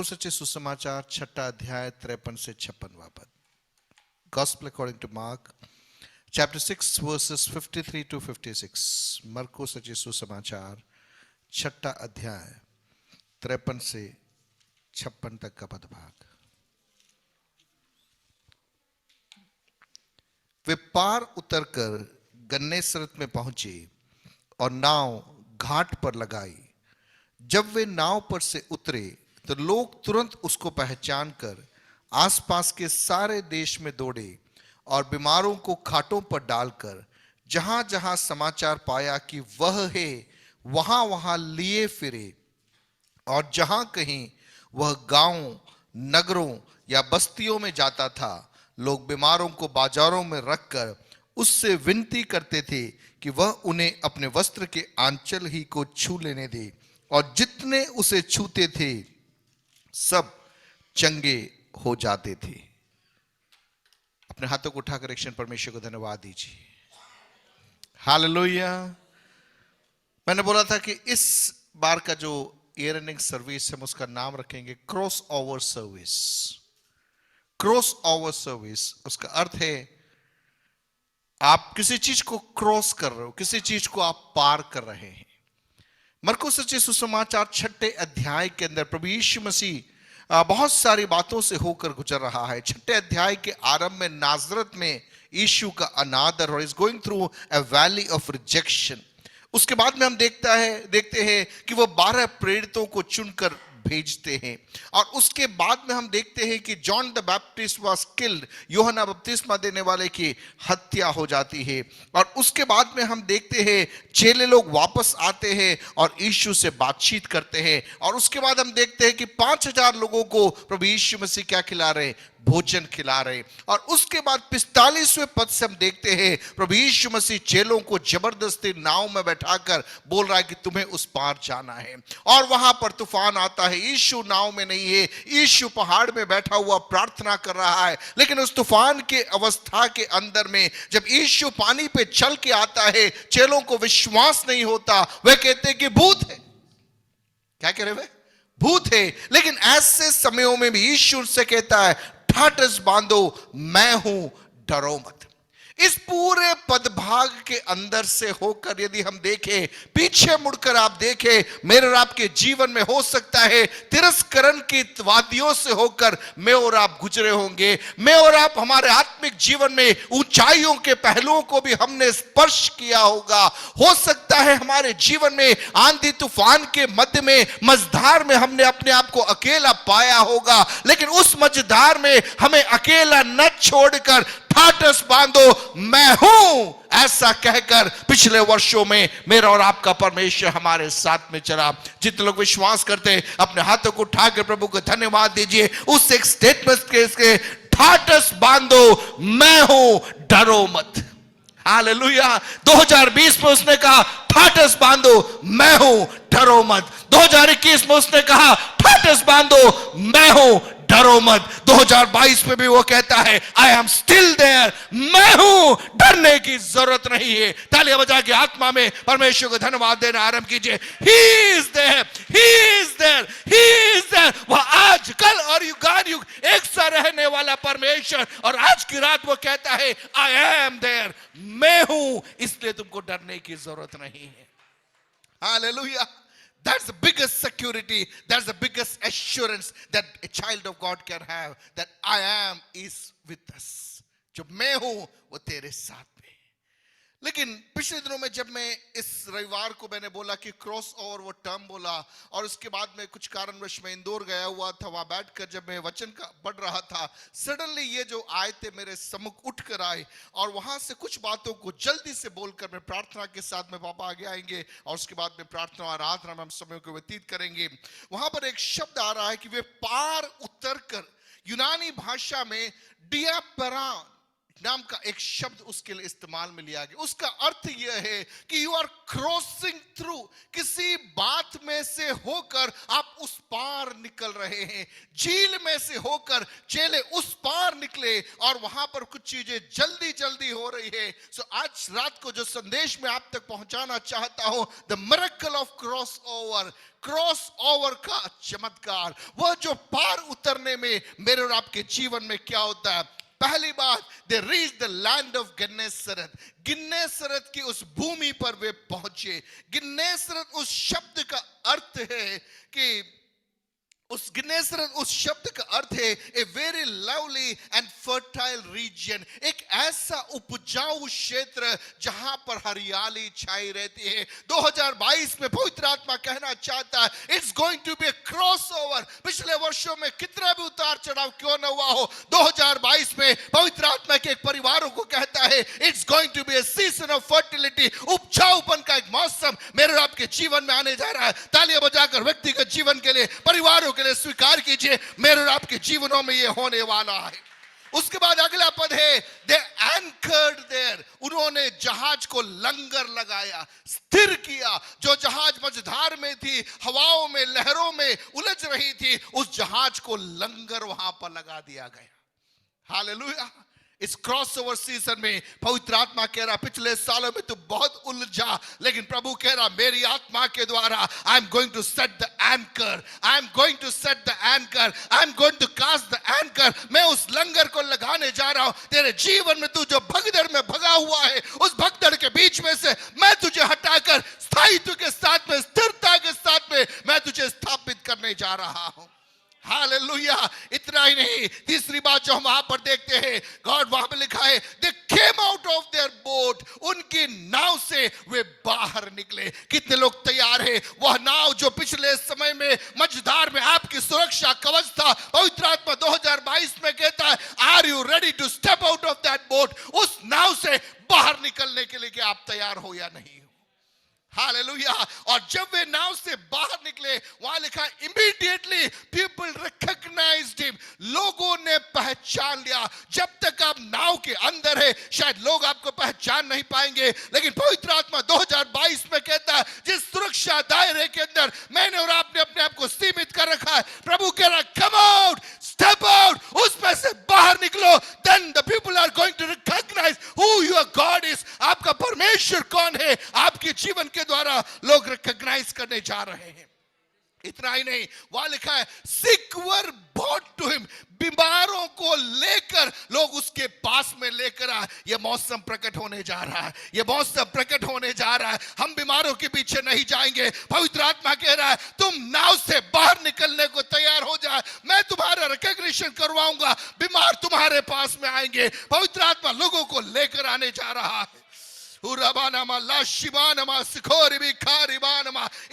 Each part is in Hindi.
सच्चे सुसमाचार 6 अध्याय 53 से 56 पद. Gospel according to Mark, chapter 6 verses 53 to 56. मरको सच्चे सुसमाचार 6 अध्याय 53 से 56 तक का पद भाग. वे पार उतरकर गन्नेसरत में पहुंचे और नाव घाट पर लगाई. जब वे नाव पर से उतरे तो लोग तुरंत उसको पहचान कर आसपास के सारे देश में दौड़े और बीमारों को खाटों पर डालकर जहां जहां समाचार पाया कि वह है वहां वहां लिए फिरे. और जहां कहीं वह गांवों, नगरों या बस्तियों में जाता था, लोग बीमारों को बाजारों में रखकर उससे विनती करते थे कि वह उन्हें अपने वस्त्र के आंचल ही को छू लेने दे. और जितने उसे छूते थे सब चंगे हो जाते थे. अपने हाथों को उठाकर एक क्षण परमेश्वर को धन्यवाद दीजिए. हालेलुया. मैंने बोला था कि इस बार का जो एयर एंडिंग सर्विस हम उसका नाम रखेंगे cross over service. Cross over service, उसका अर्थ है आप किसी चीज को क्रॉस कर रहे हो, किसी चीज को आप पार कर रहे हैं. मरको सच्चे सुसमाचार 6 अध्याय के अंदर प्रभु यीशु मसीह बहुत सारी बातों से होकर गुजर रहा है. 6 अध्याय के आरंभ में नाजरत में यीशु का अनादर और is going through a valley of rejection. उसके बाद में हम देखते हैं कि वो 12 प्रेरितों को चुनकर भेजते हैं. और उसके बाद में हम देखते हैं कि John the Baptist was killed, यूहन्ना बपतिस्मा देने वाले की हत्या हो जाती है. और उसके बाद में हम देखते हैं चेले लोग वापस आते हैं और यीशु से बातचीत करते हैं. और उसके बाद हम देखते हैं कि 5000 लोगों को प्रभु यीशु मसीह क्या खिला रहे, भोजन खिला रहे. और उसके बाद 45वें पद से हम देखते हैं प्रभु यीशु मसीह चेलों को जबरदस्ती नाव में बैठाकर बोल रहा है कि तुम्हें उस पार जाना है. और वहां पर तूफान आता है. यीशु नाव में नहीं है, यीशु पहाड़ में बैठा हुआ प्रार्थना कर रहा है. लेकिन उस तूफान के अवस्था के अंदर में जब यीशु पानी पे चल के आता है, चेलों को विश्वास नहीं होता. वे कहते हैं कि भूत है. क्या कह रहे वे? भूत है. लेकिन ऐसे समयों में भी यीशु से कहता है ठाटस बांधो, मैं हूं, डरो मत. इस पूरे पदभाग के अंदर से होकर यदि हम देखें, पीछे मुड़कर आप देखें, मेरे और आपके जीवन में हो सकता है तिरस्करण की वादियों से होकर मैं और आप गुजरे होंगे. मैं और आप हमारे आत्मिक जीवन में ऊंचाइयों के पहलुओं को भी हमने स्पर्श किया होगा. हो सकता है हमारे जीवन में आंधी तूफान के मध्य में मझधार में हमने अपने आप को अकेला पाया होगा. लेकिन उस मझधार में हमें अकेला न छोड़कर ठाटस बांधो, मैं हूं, ऐसा कहकर पिछले वर्षों में मेरा और आपका परमेश्वर हमारे साथ में चला. जितने लोग विश्वास करते हैं अपने हाथों को उठाकर प्रभु को धन्यवाद दीजिए. उस एक स्टेटमेंट के ठाटस बांधो, मैं हूं, डरो मत. हालेलुया. 2020 में उसने कहा ठाटस बांधो, मैं हूं, डरो मत. 2021 में उसने कहा ठाटस बांधो, मैं हूं, डरो मत. 2022 में भी वो कहता है आई एम स्टिल देयर, मैं हूं, डरने की जरूरत नहीं है. तालियां बजा के आत्मा में परमेश्वर को धन्यवाद देना आरंभ कीजिए. He is there, he is there, he is there. वह आज, कल और युगानुयुग एक सा रहने वाला परमेश्वर. और आज की रात वो कहता है आई एम देयर, मैं हूं, इसलिए तुमको डरने की जरूरत नहीं है. Hallelujah. That's the biggest security, that's the biggest assurance that a child of God can have, that I am is with us. जो मैं हूं वो तेरे साथ में. लेकिन पिछले दिनों में जब मैं इस रविवार को मैंने बोला कि क्रॉस ओवर वो टर्म बोला, और उसके बाद में कुछ कारणवश मैं इंदौर गया हुआ था. वहां बैठकर जब मैं वचन का पढ़ रहा था, सडनली ये जो आए थे मेरे सम्मुख उठकर आए. और वहां से कुछ बातों को जल्दी से बोलकर मैं प्रार्थना के साथ में पापा आगे आएंगे और उसके बाद में प्रार्थना और आराधना में हम समय को व्यतीत करेंगे. वहां पर एक शब्द आ रहा है कि वे पार उतर कर, यूनानी भाषा में डियापरा नाम का एक शब्द उसके लिए इस्तेमाल में लिया गया. उसका अर्थ यह है कि यू आर क्रॉसिंग थ्रू, किसी बात में से होकर आप उस पार निकल रहे हैं। झील में से होकर चेले उस पार निकले और वहां पर कुछ चीजें जल्दी जल्दी हो रही है। सो आज रात को जो संदेश मैं आप तक पहुंचाना चाहता हूं, the miracle of cross over का चमत्कार, वह जो पार उतरने में मेरे और आपके जीवन में क्या होता है। पहली बात, they reach the land of Gennesaret. Gennesaret की उस भूमि पर वे पहुंचे। गिन्नेसरत उस शब्द का अर्थ है कि उस गिन्नेसरत उस शब्द का अर्थ है a very lovely and fertile reason, एक ऐसा उपजाऊ क्षेत्र जहां पर हरियाली छाई रहती है। 2022 में पवित्र आत्मा कहना चाहता है, it's going to be a cross over. पिछले वर्षों में कितना भी उतार चढ़ाव क्यों न हुआ हो, 2022 में पवित्र आत्मा के एक परिवारों को कहता है, it's going to be a season of fertility. उपजाऊपन का एक मौसम मेरे और आपके जीवन में आने जा रहा है। तालियां बजाकर व्यक्तिगत जीवन के लिए, परिवारों के लिए स्वीकार कीजिए, मेरे और आपके जीवनों में यह होने वाला है। उसके बाद अगला पद है, दे एंकर्ड देयर। उन्होंने जहाज को लंगर लगाया, स्थिर किया। जो जहाज मझधार में थी, हवाओं में, लहरों में उलझ रही थी, उस जहाज को लंगर वहां पर लगा दिया गया। हालेलुया। इस क्रॉस ओवर सीजन में पवित्र आत्मा कह रहा, पिछले सालों में तू बहुत उलझा, लेकिन प्रभु कह रहा, मेरी आत्मा के द्वारा I am going to set the anchor, I am going to set the anchor, I am going to cast the anchor. मैं उस लंगर को लगाने जा रहा हूं। तेरे जीवन में तू जो भगदड़ में भगा हुआ है, उस भगदड़ के बीच में से मैं तुझे हटाकर स्थायित्व के साथ में, स्थिरता के साथ में मैं तुझे स्थापित करने जा रहा हूं। हालेलुया। इतना ही नहीं, तीसरी बात जो हम वहां पर देखते हैं, गॉड वहां पर लिखा है, they came out of their boat. उनकी नाव से वे बाहर निकले। कितने लोग तैयार हैं? वह नाव जो पिछले समय में मझधार में आपकी सुरक्षा कवच था, पवित्र आत्मा 2022 में कहता है, are you ready to step out of that boat? उस नाव से बाहर निकलने के लिए क्या आप तैयार हो या नहीं? हालेलुया। और जब वे नाव से बाहर निकले, वहां लिखा, इमीडिएटली पीपल रिकॉग्नाइज्ड हिम। लोगों ने पहचान लिया। जब तक आप नाव के अंदर है, शायद लोग आपको पहचान नहीं पाएंगे, लेकिन पवित्र आत्मा 2022 में कहता है, जिस सुरक्षा दायरे के अंदर मैंने और आपने अपने आप को सीमित कर रखा है, प्रभु कह रहा, कम आउट, स्टेप आउट, उसमें से बाहर निकलो। Then the people are going to recognise who your God is. आपका परमेश्वर कौन है, आपके जीवन के द्वारा लोग रिकॉग्नाइज करने जा रहे हैं। इतना ही नहीं, वहां लिखा है, सिक वर ब्रॉट टू हिम। बीमारों को लेकर लोग उसके पास में लेकर आए। यह मौसम प्रकट होने जा रहा है, यह मौसम प्रकट होने जा रहा है। हम बीमारों के पीछे नहीं जाएंगे। पवित्र आत्मा कह रहा है, तुम नाव से बाहर निकलने को तैयार हो जाए, मैं तुम्हारा रिकॉग्निशन करवाऊंगा, बीमार तुम्हारे पास में आएंगे। पवित्र आत्मा लोगों को लेकर आने जा रहा है।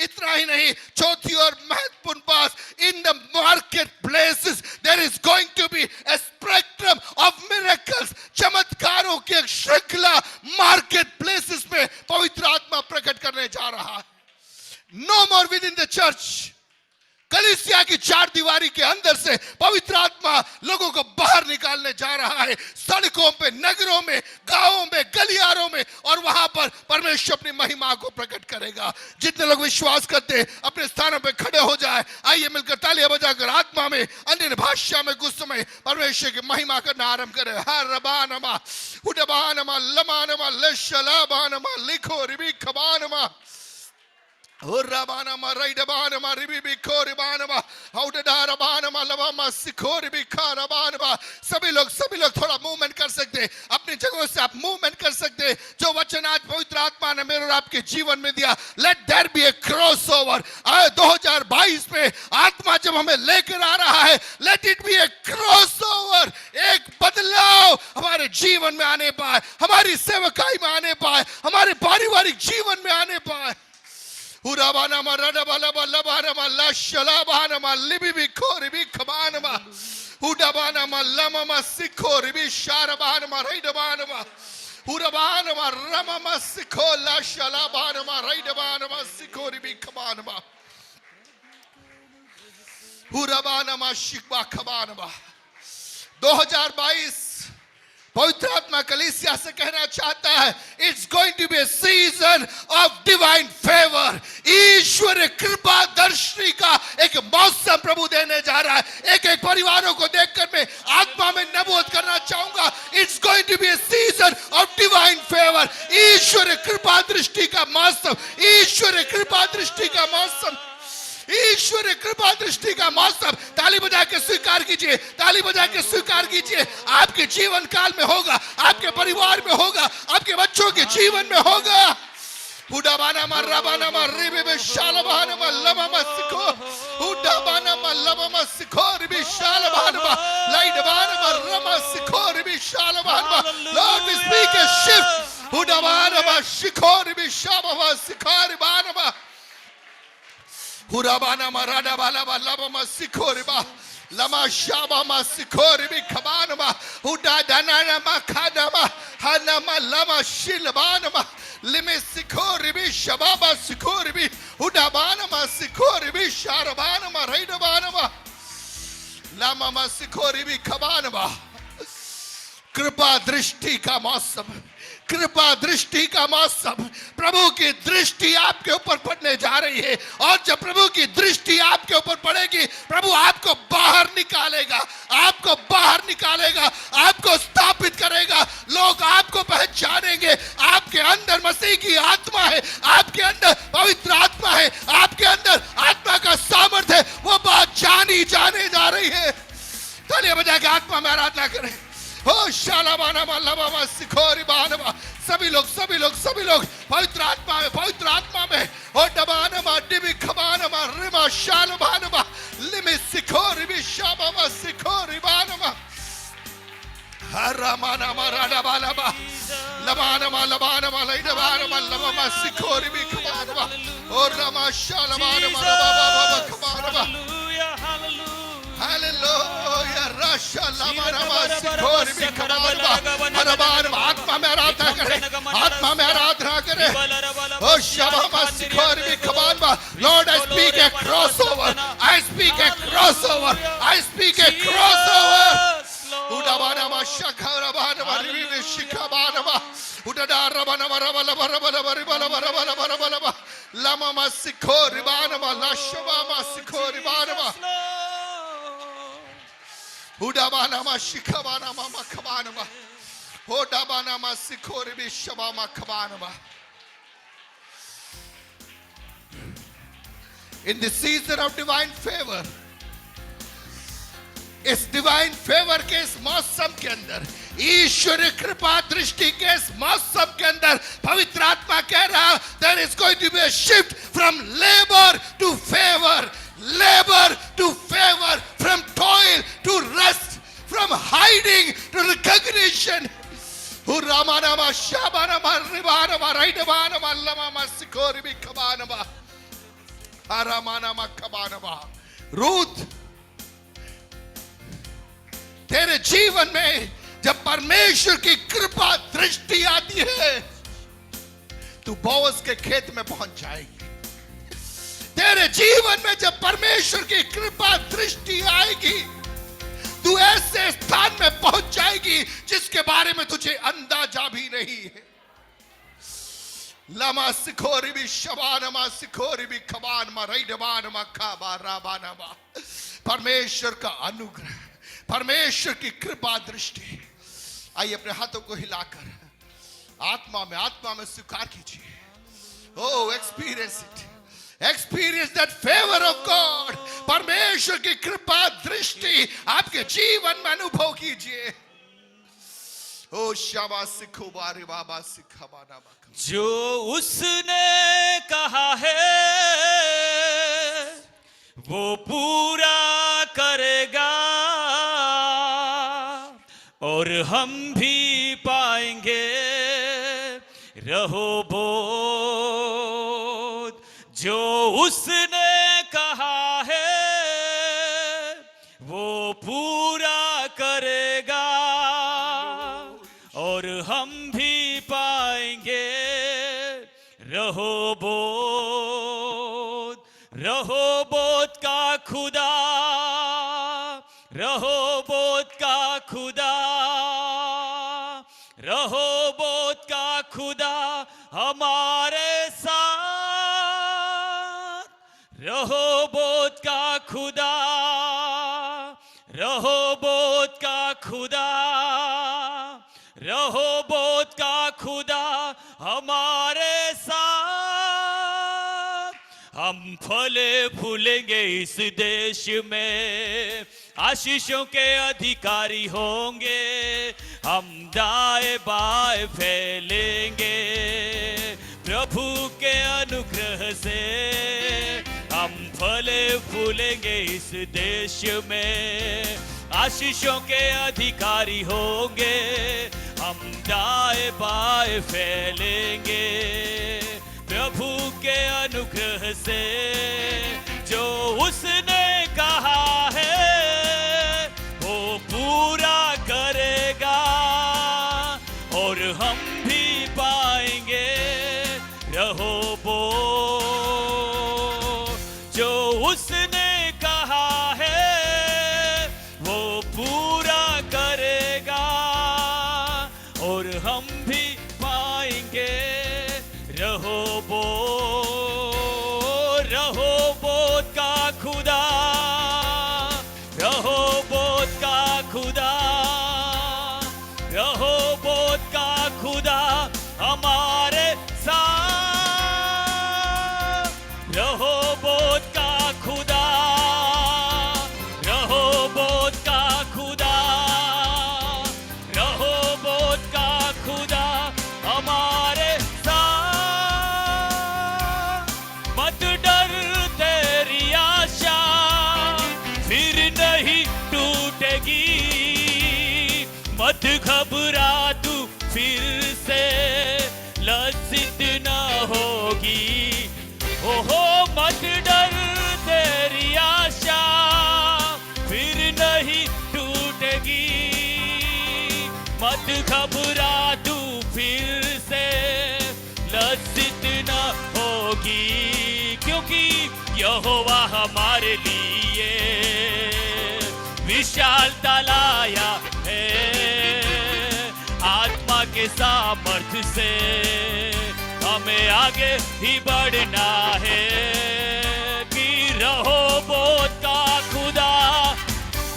इतना ही नहीं, चौथी और महत्वपूर्ण बात, in the market places there is going to be a spectrum of miracles. चमत्कारों की एक श्रृंखला मार्केट प्लेसेस में पवित्र आत्मा प्रकट करने जा रहा है। No more within the church. कलीसिया की चार दीवारी के अंदर से पवित्र आत्मा लोगों को बाहर निकालने जा रहा है, सड़कों पे, नगरों में, गांवों में, गलियारों में, और वहां पर परमेश्वर अपनी महिमा को प्रकट करेगा। जितने लोग विश्वास करते हैं अपने स्थानों पे खड़े हो जाए। आइए मिलकर तालियां बजाकर आत्मा में, अन्य भाषा में कुछ समय परमेश्वर की महिमा करना आरंभ करें। हर रबानमा उडबानमा लमानमा लशलाबानमा लिखो रिबी खबानमा Urrabanama, Raidabanama, Ribibikoribana, Audadabanama, Lavama, Sikoribikarabanama। सभी लोग थोड़ा मूवमेंट कर सकते हैं, अपनी जगहों से आप मूवमेंट कर सकते हैं। जो वचन आज पवित्र आत्मा ने मेरे और आपके जीवन में दिया, let there be a cross over. 2022 में आत्मा जब हमें लेकर आ रहा है, let it be a cross over. एक बदलाव हमारे जीवन में आने पाए, हमारी सेवकाई में आने पाए, हमारे पारिवारिक जीवन में आने पाए। Urabanama, Radabalaba, Labanama, Lashalabanama, Libibikoribi, Kabanama, Udabanama, Lamama, Sikoribi, Sharabanama, Raidabanama, Urabanama, Ramama, Siko, Lashalabanama, Raidabanama, Sikoribi, Kabanama, Urabanama, Shikba, Kabanama। 2022 पवित्र आत्मा कलीसिया से कहना चाहता है, it's going to be a season of divine favour. ईश्वर कृपा दर्शनी का एक मौसम प्रभु देने जा रहा है। एक एक परिवारों को देखकर मैं आत्मा में नबूवत करना चाहूंगा। It's going to be a season of divine favour. ईश्वरीय कृपा दृष्टि का मौसम, ईश्वरीय कृपा दृष्टि का मौसम, ईश्वरीय कृपा दृष्टि का मौसम। ताली बजा के स्वीकार कीजिए, ताली बजा के स्वीकार कीजिए। आपके जीवन काल में होगा, आपके परिवार में होगा, आपके बच्चों के जीवन में होगा। उडाबाना मर्राबाना मर्रिबे बेशालबाना मल्लमा सिखो, उडाबाना मल्लमा सिखो रिबे शालबाना लाइडबाना मर्रमा सिखो रिबे शालबाना। Lord we speak a shift. उडाबाना सिखो रिबे शाबा सिखारिबाना हुराबाना मराडा बाला बाला सिखोरिबा लमा शाबा मा सिखोरिबी खबानमा हुडा दाना मा खादामा हनमा लमा शिलबानमा लिमे सिखोरिबी शबाबा सिखोरिबी हुडाबाना मा सिखोरिबी शारबानमा रैडबानमा लमा मा सिखोरिबी खबानमा। कृपा दृष्टि का मौसम, कृपा दृष्टि का मौसम। प्रभु की दृष्टि आपके ऊपर पड़ने जा रही है, और जब प्रभु की दृष्टि आपके ऊपर पड़ेगी, प्रभु आपको बाहर निकालेगा, आपको बाहर निकालेगा, आपको स्थापित करेगा। लोग आपको पहचानेंगे। आपके अंदर मसीह की आत्मा है, आपके अंदर पवित्र आत्मा है, आपके अंदर आत्मा का सामर्थ्य है। वो बात जानी जाने जा रही है। तालियां बजा के आत्मा में आराधना करें। हो शालाबाना मल्लबा सिखोरी बानवा। सभी लोग सभी लोग सभी लोग पवित्र आत्मा में, पवित्र आत्मा में। हो डबानमा डिबी खबानमा रिमा शालबानमा लिमि सिखोरी भी शाबा सिखोरी बानमा हरमाना मराडा बालबा लबानमा लबानमा लैडबानमा लबमा सिखोरी भी खबानमा और रमा शालबानमा रबाबा खबानमा। हालेलुया राशा लबानमा सिखोरी भी खबानमा। हरबानमा आत्मा में आराधना करें, आत्मा में आराधना करें। ओ शबामा सिखोरी भी खबानमा। Lord I speak a crossover, I speak a crossover, I speak a crossover. उडाबानमा शखरबानमा रिबि शिखबानमा उडाडारबानमा रबलबा रबलबा रिबलबा रबलबा रबलबा लमामा सिखोरी बानमा लशबामा सिखोरी बानमा उडाबानमा शिखबानमा मखबानमा होडाबानमा सिखोरी भी शबामा खबानमा। In the season of divine favor, इस डिवाइन फेवर के इस मौसम के अंदर, ईश्वरीय कृपा दृष्टि के इस मौसम के अंदर पवित्र आत्मा कह रहा, there is going to be a shift from labor to favor, labor to favor, from toil to rest, from hiding to recognition. Uramanama shabanama ribanama raidabanama lamama sikori bikabanama aramanama kabanama. Ruth, तेरे जीवन में जब परमेश्वर की कृपा दृष्टि आती है, तू बोअज के खेत में पहुंच जाएगी। तेरे जीवन में जब परमेश्वर की कृपा दृष्टि आएगी, तू ऐसे स्थान में पहुंच जाएगी जिसके बारे में तुझे अंदाजा भी नहीं है। लमा सिखोरी भी शबानमा सिखोरी भी खबानमा रैडबानमा खाबाराबानमा। परमेश्वर का अनुग्रह, परमेश्वर की कृपा दृष्टि। आइए अपने हाथों को हिलाकर आत्मा में स्वीकार कीजिए। Oh experience it, experience that favour of God. परमेश्वर की कृपा दृष्टि आपके जीवन में अनुभव कीजिए। ओ शाबा सिखो बारी बाबा सिखाबाना। जो उसने कहा है वो पूरा करेगा, और हम भी पाएंगे रहोबोत। जो उसने कहा है वो पूरा करेगा, और हम भी पाएंगे रहोबोत। रहोबोत का खुदा, रहोबोत का खुदा, रहोबोत का खुदा हमारे साथ। रहो रहोबोत का खुदा, रहोबोत का खुदा, रहोबोत का खुदा हमारे साथ। हम फले फूलेंगे इस देश में, आशीषों के अधिकारी होंगे। हम दाएं बाएं फैलेंगे प्रभु के अनुग्रह से। हम फले फूलेंगे इस देश में, आशीषों के अधिकारी होंगे। हम दाएं बाएं फैलेंगे प्रभु के अनुग्रह से। जो उसने कहा है वो पूरा करेगा, और हम भी पाएंगे रहोबोत। जो उसने कहा है वो पूरा करेगा, और हम भी पाएंगे रहोबोत। रहोबोत का खुदा, रहोबोत का खुदा, रहोबोत का खुदा हमारे साथ। रहोबोत का खुदा, रहोबोत का खुदा, रहोबोत का खुदा हमारे साथ। मत डर तेरी आशा फिर नहीं टूटेगी, मत घबरा तू फिर से लज्जित न होगी। ओहो मत डर तेरी आशा फिर नहीं टूटेगी, मत घबरा तू फिर से लज्जित न होगी। क्योंकि यहोवा हमारे लिए विशालता लाया है, आत्मा के सामर्थ्य से हमें आगे ही बढ़ना है। कि रहोबोत का खुदा,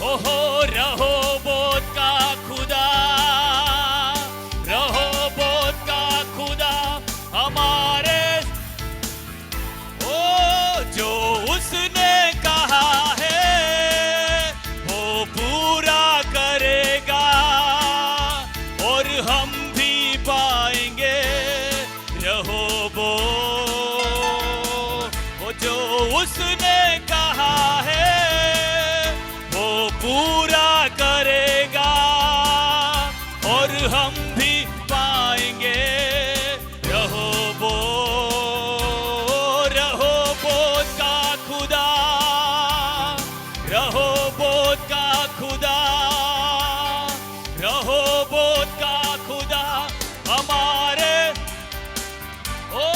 ओहो रहोबोत का खुदा, रहोबोत का खुदा हमारे। ओ जो उसने कहा है वो पूरा करेगा, और हम भी पाएंगे रहोबोत। वो जो उसने कहा है वो पूरा करेगा, और हम भी पाएंगे रहोबोत। रहोबोत का खुदा, रहोबोत का खुदा, रहोबोत का खुदा हमारे। ओ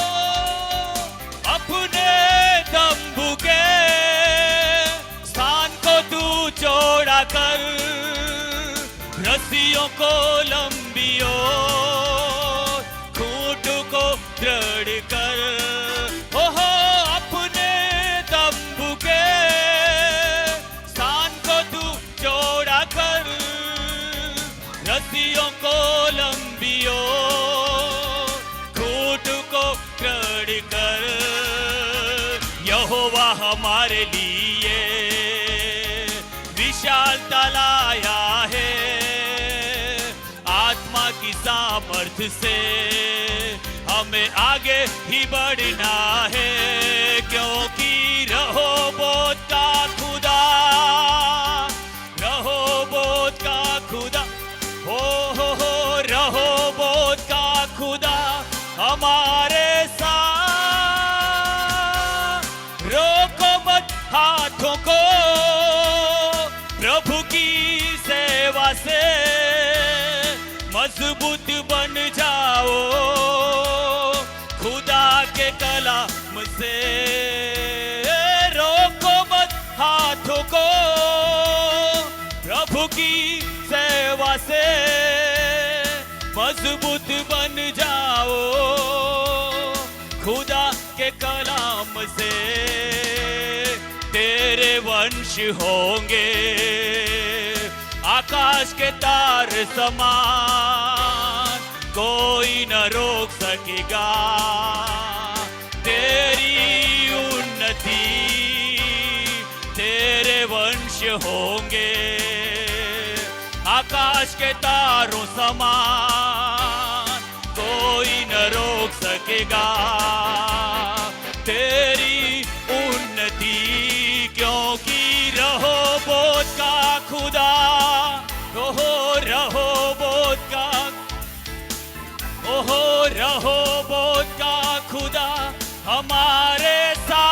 अपने तंबू के स्थान को तू चौड़ा कर, रस्सियों को लंबी और खूंट को दृढ़ कर। ओहो अपने तंबू के स्थान को तू चौड़ा कर, रस्सियों को लंबी और खूंट को दृढ़ कर। यहोवा हमारे लिए विशालता लाया है, आत्मा की सामर्थ्य से हमें आगे ही बढ़ना है। क्योंकि रहोबोत का खुदा, रहोबोत का खुदा, हो रहोबोत का खुदा हमारे साथ। रोको मत हाथों को प्रभु की सेवा से, मजबूत बन जाओ खुदा के कलाम से। रोको मत हाथों को प्रभु की सेवा से, मजबूत बन जाओ खुदा के कलाम से। वंश होंगे आकाश के तार समान, कोई न रोक सकेगा तेरी उन्नति। तेरे वंश होंगे आकाश के तारों समान, कोई न रोक सकेगा तेरी उन्नति। क्योंकि रहोबोत का खुदा, ओहो रहोबोत का, ओहो रहोबोत का खुदा हमारे साथ।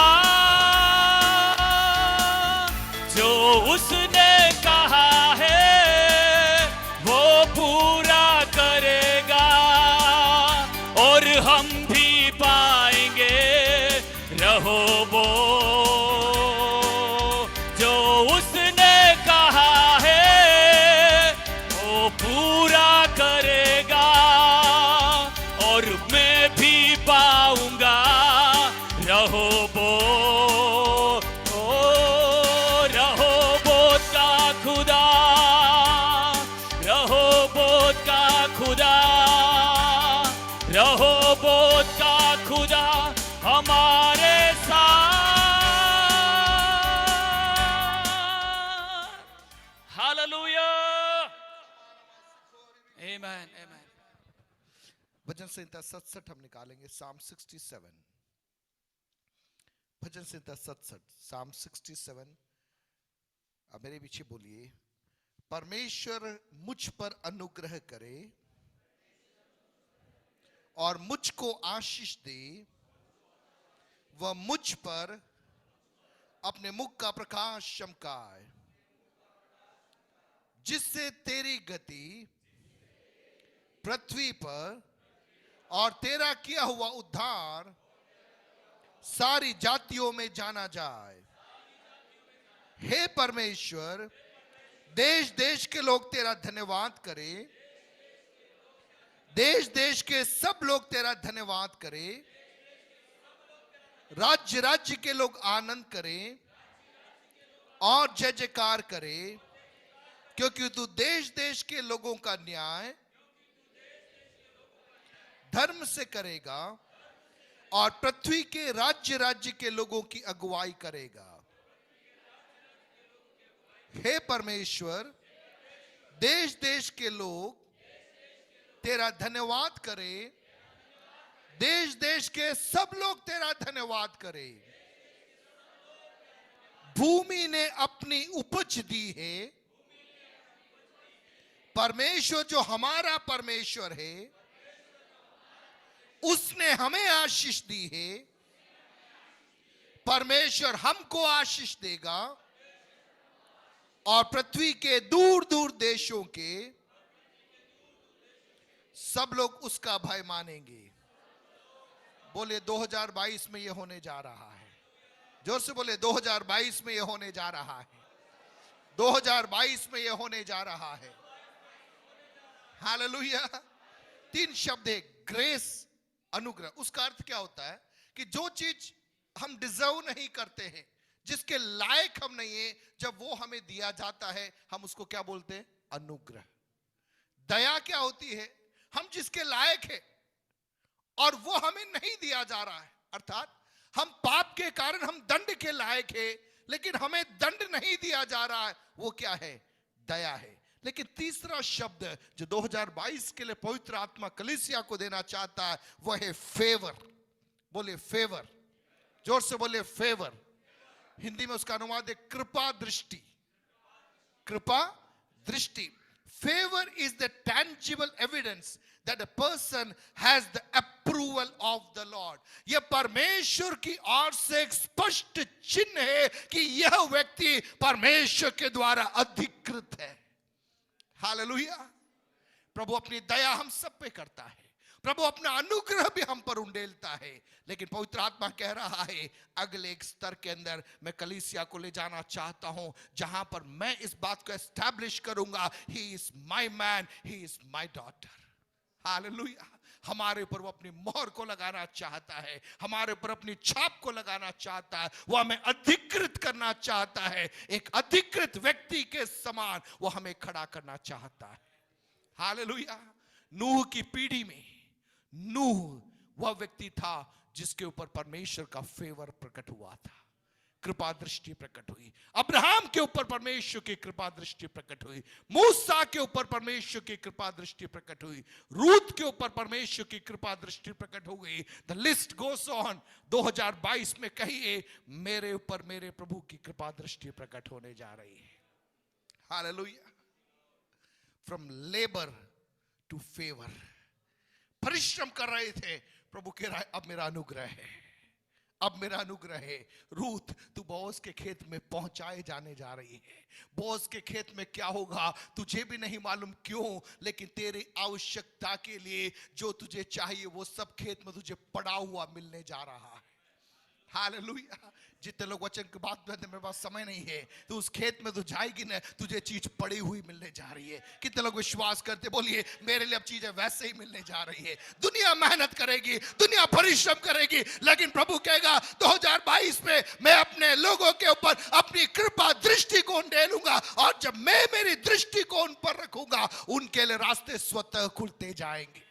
जो उसने कहा है वो पूरा करेगा, और हम भी पाएंगे रहोबोत। जो उसने कहा है वो पूरा करेगा, और मैं भी पाऊंगा रहोबोत। ओ रहोबोत का खुदा, रहोबोत का खुदा, रहोबोत का खुदा हमारे साथ। हालेलुया, आमेन, आमेन। भजन संहिता 67 हम निकालेंगे, Psalm 67। भजन संहिता 67, Psalm 67। अब मेरे पीछे बोलिए, परमेश्वर मुझ पर अनुग्रह करे और मुझको आशीष दे। वह मुझ पर अपने मुख का प्रकाश चमकाए, जिससे तेरी गति पृथ्वी पर और तेरा किया हुआ उद्धार सारी जातियों में जाना जाए। हे परमेश्वर, देश देश के लोग तेरा धन्यवाद करें, देश देश के सब लोग तेरा धन्यवाद करें। राज्य राज्य के लोग आनंद करें और जय जयकार करें, क्योंकि तू देश देश के लोगों का न्याय धर्म से करेगा और पृथ्वी के राज्य राज्य के लोगों की अगुवाई करेगा। हे परमेश्वर, देश देश के लोग तेरा धन्यवाद करें, देश देश के सब लोग तेरा धन्यवाद करें। भूमि ने अपनी उपज दी है, परमेश्वर जो हमारा परमेश्वर है उसने हमें आशीष दी है। परमेश्वर हमको आशीष देगा और पृथ्वी के दूर दूर देशों के सब लोग उसका भय मानेंगे। बोले 2022 में यह होने जा रहा है। जोर से बोले 2022 में यह होने जा रहा है। 2022 में यह होने जा रहा है। हालेलुया। 3 शब्द है, ग्रेस, अनुग्रह। उसका अर्थ क्या होता है कि जो चीज हम डिजर्व नहीं करते हैं, जिसके लायक हम नहीं है, जब वो हमें दिया जाता है हम उसको क्या बोलते हैं? अनुग्रह। दया क्या होती है? हम जिसके लायक है और वो हमें नहीं दिया जा रहा है, अर्थात हम पाप के कारण हम दंड के लायक है लेकिन हमें दंड नहीं दिया जा रहा है, वो क्या है? दया है। लेकिन तीसरा शब्द जो 2022 के लिए पवित्र आत्मा कलीसिया को देना चाहता है वह है फेवर। बोले फेवर, जोर से बोले फेवर। हिंदी में उसका अनुवाद है कृपा दृष्टि। कृपा दृष्टि। Favor is the tangible evidence that a person has the approval of the Lord. यह परमेश्वर की ओर से एक स्पष्ट चिन्ह है कि यह व्यक्ति परमेश्वर के द्वारा अधिकृत है। हालेलुया। प्रभु अपनी दया हम सब पे करता है, प्रभु अपना अनुग्रह भी हम पर उंडेलता है, लेकिन पवित्र आत्मा कह रहा है अगले एक स्तर के अंदर मैं कलीसिया को ले जाना चाहता हूं जहां पर मैं इस बात को एस्टैब्लिश करूंगा, he is my man, he is my daughter. Hallelujah. हमारे ऊपर वो अपनी मोहर को लगाना चाहता है, हमारे ऊपर अपनी छाप को लगाना चाहता है, वो हमें अधिकृत करना चाहता है, एक अधिकृत व्यक्ति के समान वो हमें खड़ा करना चाहता है। हालेलुया। नूह की पीढ़ी में नूह वह व्यक्ति था जिसके ऊपर परमेश्वर का फेवर प्रकट हुआ था, कृपा दृष्टि प्रकट हुई। अब्राहम के ऊपर परमेश्वर की कृपा दृष्टि प्रकट हुई, मूसा के ऊपर परमेश्वर की कृपा दृष्टि प्रकट हुई, रूत के ऊपर परमेश्वर की कृपा दृष्टि प्रकट हो गई। The list goes on. 2022 में कहिए मेरे ऊपर मेरे प्रभु की कृपा दृष्टि प्रकट होने जा रही है। Hallelujah. From labour to favour, परिश्रम कर रहे थे, प्रभु कह रहा है अब मेरा अनुग्रह है, अब मेरा अनुग्रह है। रूथ तू बोअज के खेत में पहुंचाए जाने जा रही है। बोअज के खेत में क्या होगा तुझे भी नहीं मालूम क्यों, लेकिन तेरी आवश्यकता के लिए जो तुझे चाहिए वो सब खेत में तुझे पड़ा हुआ मिलने जा रहा है। हालेलुया। जितने लोग वचन की बात करते मेरे पास समय नहीं है, तो उस खेत में तू जाएगी ना, तुझे चीज पड़ी हुई मिलने जा रही है। कितने लोग विश्वास करते, बोलिए मेरे लिए अब चीजें वैसे ही मिलने जा रही है। दुनिया मेहनत करेगी, दुनिया परिश्रम करेगी, लेकिन प्रभु कहेगा 2022 में मैं अपने लोगों के ऊपर अपनी कृपा दृष्टिकोण डालूंगा, और जब मैं मेरी दृष्टिकोण पर रखूंगा उनके लिए रास्ते स्वतः खुलते जाएंगे,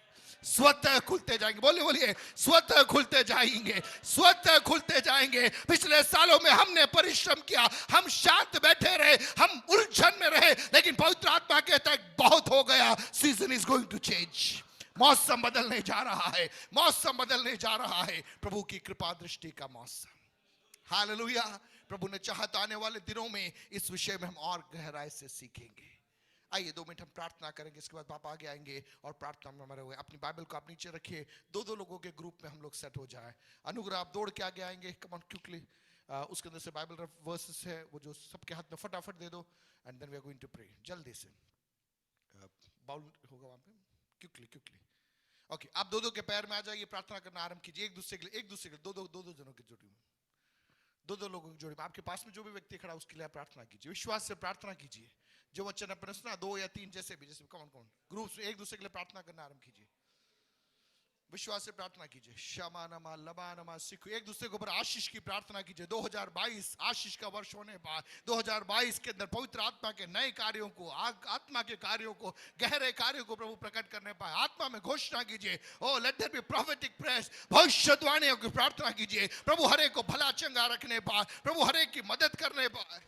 स्वतः खुलते जाएंगे। बोलिए स्वतः खुलते जाएंगे, स्वतः खुलते जाएंगे। पिछले सालों में हमने परिश्रम किया, हम शांत बैठे रहे, हम उलझन में रहे, लेकिन पवित्र आत्मा कहता है बहुत हो गया, season is going to change. मौसम बदलने जा रहा है, मौसम बदलने जा रहा है, प्रभु की कृपा दृष्टि का मौसम। हालेलुया। प्रभु ने चाहा तो आने वाले दिनों में इस विषय में हम और गहराई से सीखेंगे। आइए 2 मिनट हम प्रार्थना करेंगे, इसके बाद पापा आगे आएंगे और प्रार्थना में हमारे हुए। अपनी बाइबल को आप नीचे रखिए, 2-2 लोगों के ग्रुप में हम लोग सेट हो जाए। अनुग्रह आप दौड़ के आगे आएंगे, कम ऑन क्विकली। उसके अंदर से बाइबल वर्सेस है वो जो सबके हाथ में फटाफट दे दो, and then we are going to pray. जल्दी से बाउल होगा वहां पे, क्विकली। ओके, आप 2-2 के पैर में आ जाइए, प्रार्थना करना आरंभ कीजिए। एक दूसरे के लिए 2-2 जनों की जोड़ी में, 2-2 लोगों की जोड़ी में। आपके पास में जो भी व्यक्ति खड़ा उसके लिए आप प्रार्थना कीजिए, विश्वास से प्रार्थना कीजिए। जो वचन अपने सुना 2 या 3 जैसे भी, कौन ग्रुप्स में एक दूसरे के लिए प्रार्थना करना आरंभ कीजिए, विश्वास से प्रार्थना कीजिए। शमानमा लबानमा सिखो, एक दूसरे के ऊपर आशीष की प्रार्थना कीजिए। 2022 आशीष का वर्ष होने पर 2022 के अंदर पवित्र आत्मा के नए कार्यों को, आत्मा के कार्यों को, गहरे कार्यों को प्रभु प्रकट करने पाए। आत्मा में घोषणा कीजिए, oh let there be prophetic prayers, भविष्यवाणियों की प्रार्थना कीजिए। प्रभु हरे को भला चंगा रखने पाए, प्रभु हरे की मदद करने पाए।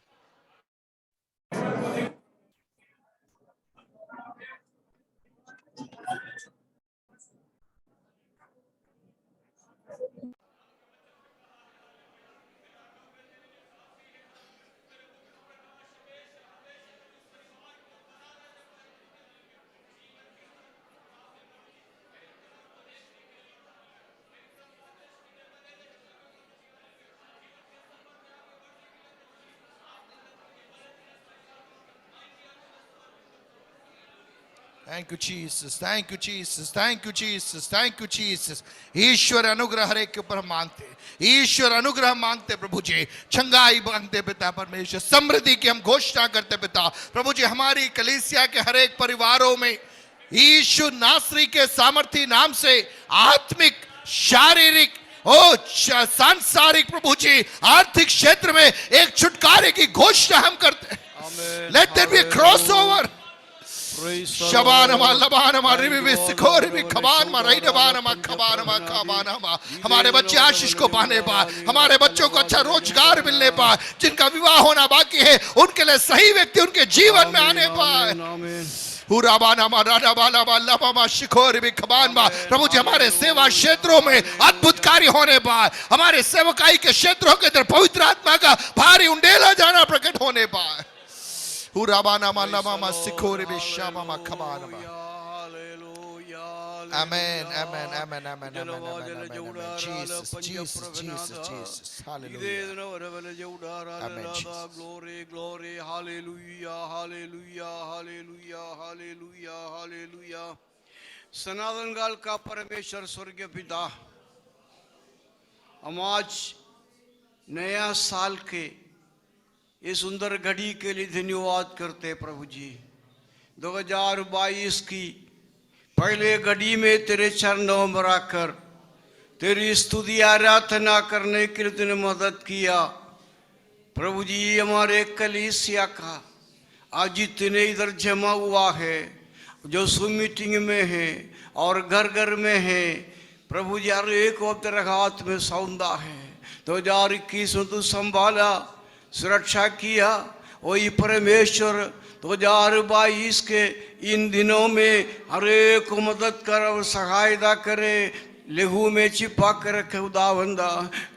Thank you Jesus, thank you Jesus, thank you Jesus, thank you Jesus. ईश्वर अनुग्रह हर एक के ऊपर मांगते, ईश्वर अनुग्रह मांगते प्रभु जी, चंगाई मांगते पिता परमेश्वर, समृद्धि की हम घोषणा करते पिता प्रभु जी। हमारी कलीसिया के हर एक परिवारों में यीशु नासरी के सामर्थी नाम से आत्मिक, शारीरिक ओ सांसारिक प्रभु जी आर्थिक क्षेत्र में एक छुटकारे की घोषणा हम करते हैं। Let there be a cross over. हमारे बच्चे आशीष को पाने पाए, हमारे बच्चों को अच्छा रोजगार मिलने पाए, जिनका विवाह होना बाकी है उनके लिए सही व्यक्ति उनके जीवन में आने पाए। प्रभु जी हमारे सेवा क्षेत्रों में अद्भुत कार्य होने पाए, हमारे सेवकाई के क्षेत्रों के अंदर पवित्र आत्मा का भारी उंडेला जाना प्रकट होने पाए। Amen, amen, amen, amen, amen, amen, amen. Jesus, Jesus, Jesus, Jesus. Hallelujah. Amen, Jesus. Glory, glory, hallelujah, hallelujah, hallelujah, hallelujah, hallelujah. सनातन काल का परमेश्वर स्वर्गीय पिता, हम आज नया साल के इस सुंदर घड़ी के लिए धन्यवाद करते प्रभु जी। 2022 की पहले घड़ी में तेरे चरणों में आकर तेरी स्तुति आराधना करने के लिए तूने मदद किया। प्रभु जी हमारे कलीसिया का आज इतने इधर जमा हुआ है, जो सुम मीटिंग में है और घर घर में है। प्रभु जी हर एक को तेरे हाथ में सौंदा है। 2021 में तू संभाला, सुरक्षा किया। वही परमेश्वर 2022 के इन दिनों में हर एक को मदद कर और सहायता करे। लहू में छिपा कर रखे खुदावंदा,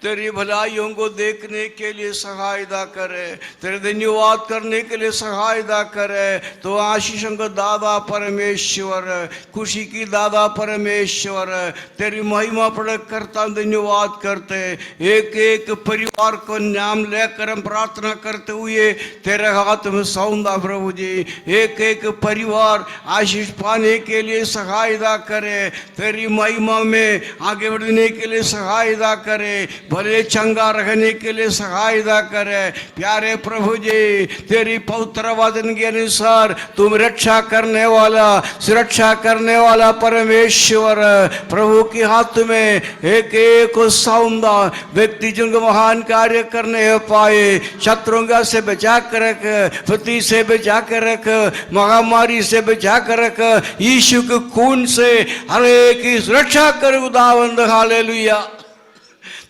तेरी भलाइयों को देखने के लिए सहायता करे, तेरे धन्यवाद करने के लिए सहायता करे। तो आशीषों का दादा परमेश्वर, खुशी की दादा परमेश्वर, तेरी महिमा पढ़ करता धन्यवाद करते। एक एक परिवार को नाम लेकर हम प्रार्थना करते हुए तेरे हाथ में सौंदा प्रभु जी। एक एक परिवार आशीष पाने के लिए सहायता करे, तेरी महिमा में आगे बढ़ने के लिए सहायता करे, भले चंगा रहने के लिए सहायता करे। प्यारे प्रभु जी, तेरी पवित्र वचन के अनुसार तुम रक्षा करने वाला, सुरक्षा करने वाला परमेश्वर। प्रभु के हाथ में एक एक को सौंदा, व्यक्ति जिनको महान कार्य करने पाए, शत्रुओं से बचा कर रख, पति से बचा कर रख, महामारी से बचा कर रख, यीशु के खून से हर एक की सुरक्षा कर खुदावंद। हालेलुया,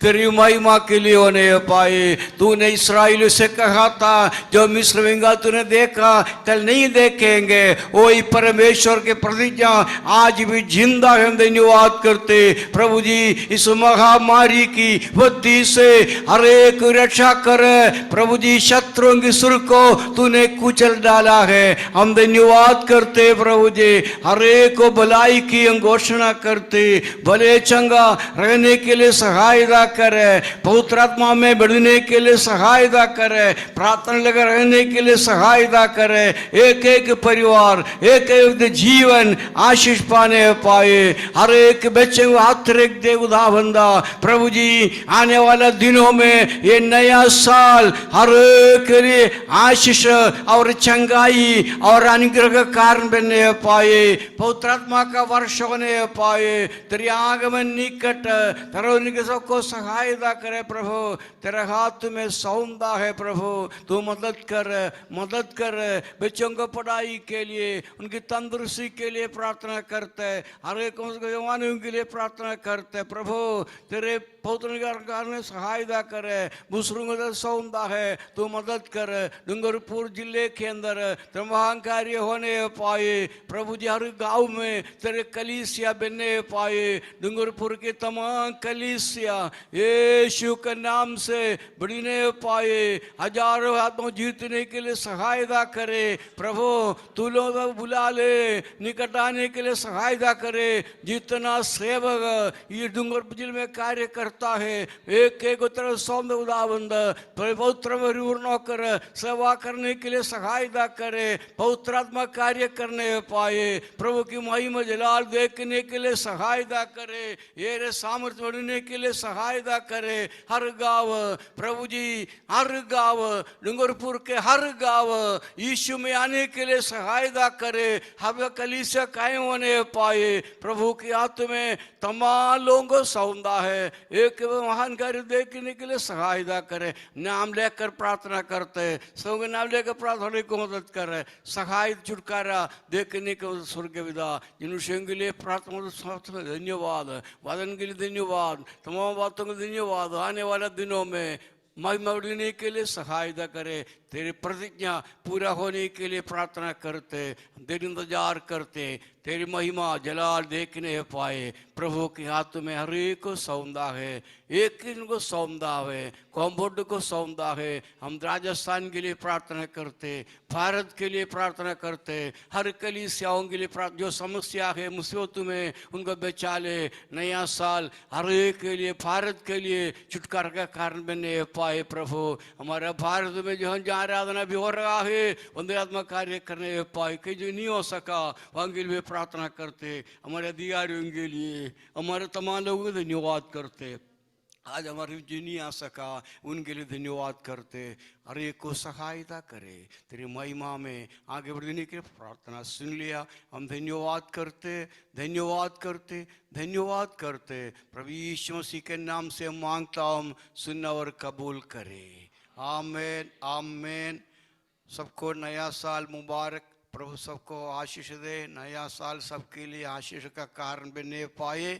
तेरी महिमा के लिए होने पाए। तूने इस्राएल से कहा था जो मिस्र में तूने देखा कल नहीं देखेंगे, वही परमेश्वर के प्रतिज्ञा आज भी जिंदा है। धन्यवाद करते प्रभु जी। इस महामारी की बुद्धि से हर एक रक्षा कर प्रभु जी। शत्रुओं की सुर को तूने कुचल डाला है। हम धन्यवाद करते प्रभु जी। हर एक को भलाई की घोषणा करते, भले चंगा रहने के लिए सहायता करे, पवित्र आत्मा में बढ़ने के लिए सहायता करे, प्रार्थना लगा रहने के लिए सहायता करे। एक एक परिवार, एक एक जीवन आशीष पाने पाए। हर एक बच्चे को अतिरिक्त दे खुदावंदा। प्रभु जी आने वाले दिनों में ये नया साल हर एक के लिए आशीष और चंगाई और अनुग्रह का कारण बनने पाए, पवित्र आत्मा का वर्ष होने पाए। तेरी आगमन निकट, तेरे सबको सहायता करे प्रभु। तेरे हाथ में सौंदा है प्रभु, तू मदद कर, मदद कर। बच्चों को पढ़ाई के लिए, उनकी तंदुरुस्ती के लिए प्रार्थना करते, हर एक जवानों के लिए प्रार्थना करते प्रभु। तेरे पवित्र में सहायता करे। दूसरों को सौंदा है, तू मदद कर। डूंगरपुर जिले के अंदर तेरे महान कार्य होने पाए प्रभु जी। हर गांव में तेरे कलीसिया बनने पाए। डूंगरपुर के तमाम कलीसिया यीशु के नाम से बढ़ने पाए। हजारों आत्मा जीतने के लिए सहायता करे प्रभु। तू लोग बुला ले, निकट आने के लिए सहायता करे। जितना सेवक ये डूंगरपुर जिले में कार्य करता है, एक एक तरह सौंद उदाबंद पवित्र नौकर सेवा करने के लिए सहायता करे। पवित्र आत्मा कार्य करने पाए प्रभु की महिमा जलाल देखने के लिए सहायता करे। ये सामर्थ्य बढ़ने के लिए सहायता करे। हर गांव प्रभु जी, हर गांव डूंगरपुर के हर गांव यीशु में आने के लिए सहायता करे। हम कलीसिया कायम होने पाए प्रभु के हाथ में तमाम लोगों को सौंदा है। एक महान कार्य देखने के लिए सहायता करे। नाम लेकर प्रार्थना करते, सब नाम लेकर प्रार्थना को मदद करे। सहाय छुटकारा देखने को स्वर्ग विदा। जिन के लिए प्रार्थना धन्यवाद, वादन के लिए धन्यवाद, तमाम बातों को धन्यवाद। आने वाले दिनों में महिमा बढ़ने के लिए सहायता करे। तेरी प्रतिज्ञा पूरा होने के लिए प्रार्थना करते, तेरी इंतजार करते। तेरी महिमा जलाल देखने पाए प्रभु के हाथ में हर एक को सौंदा है, एक को सौंदा है, कॉम्बोर्ड को सौंदा है। हम राजस्थान के लिए प्रार्थना करते, भारत के लिए प्रार्थना करते, हर कलीसियाओं के लिए जो समस्या है मुसीबत में उनको बचा ले। नया साल हर एक के लिए, भारत के लिए छुटकारा का कारण बनने पाए प्रभु। हमारा भारत में जो आराधना भी हो रहा है, वंदे आत्मा कार्य करने पाए। कहीं जो नहीं हो सका वहाँ के लिए प्रार्थना करते। हमारे अधिकारियों के लिए, हमारे तमाम लोगों को धन्यवाद करते। आज हमारे जो नहीं आ सका उनके लिए धन्यवाद करते। हर एक को सहायता करे तेरी महिमा में आगे बढ़ने के लिए प्रार्थना सुन लिया। हम धन्यवाद करते धन्यवाद करते धन्यवाद करते। प्रभु यीशु मसीह के नाम से मांगता हूँ, सुनना और कबूल करे। आमीन आमीन। सबको नया साल मुबारक। प्रभु सबको आशीष दे। नया साल सबके लिए आशीष का कारण बनने पाए।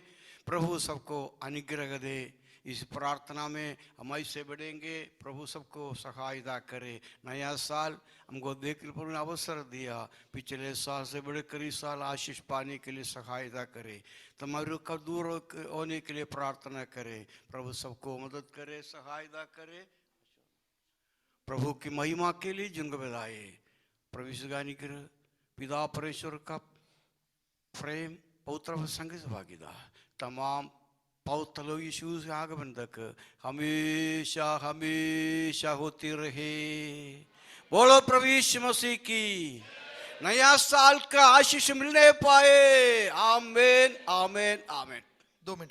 प्रभु सबको अनुग्रह दे। इस प्रार्थना में हम ऐसे बढ़ेंगे। प्रभु सबको सहायता करे। नया साल हमको देखने पर अवसर दिया। पिछले साल से बढ़कर इस साल आशीष पाने के लिए सहायता करे। तुम्हारे का दूर होने के लिए प्रार्थना करे। प्रभु सबको मदद करे, सहायता करे। प्रभु की महिमा के लिए जिनको बधाई। प्रभु गानी कर पिता परमेश्वर का प्रेम पवित्र संग से भागीदार तमाम पवित्र लोग यीशु से आगमन तक हमेशा हमेशा होती रहे। बोलो प्रभु यीशु मसीह की। नया साल का आशीष मिलने पाए। आमीन आमीन आमीन। 2 मिनट